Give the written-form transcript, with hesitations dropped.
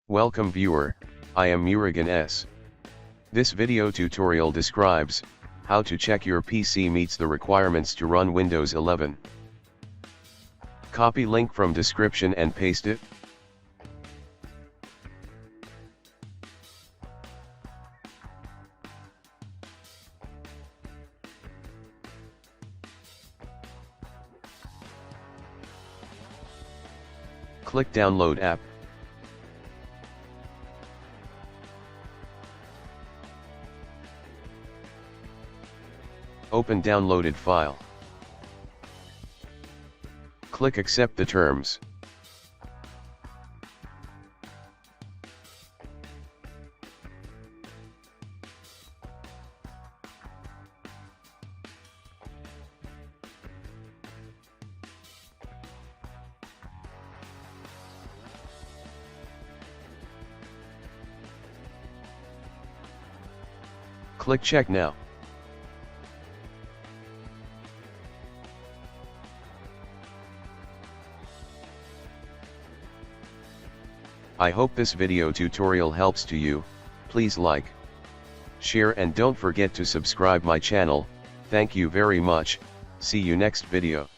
Welcome viewer, I am Murugan S. This video tutorial describes how to check your PC meets the requirements to run Windows 11. Copy link from description and paste it. Click Download app. Open downloaded file. Click Accept the terms. Click Check now. I hope this video tutorial helps to you. Please like, share and don't forget to subscribe my channel. Thank you very much. See you next video.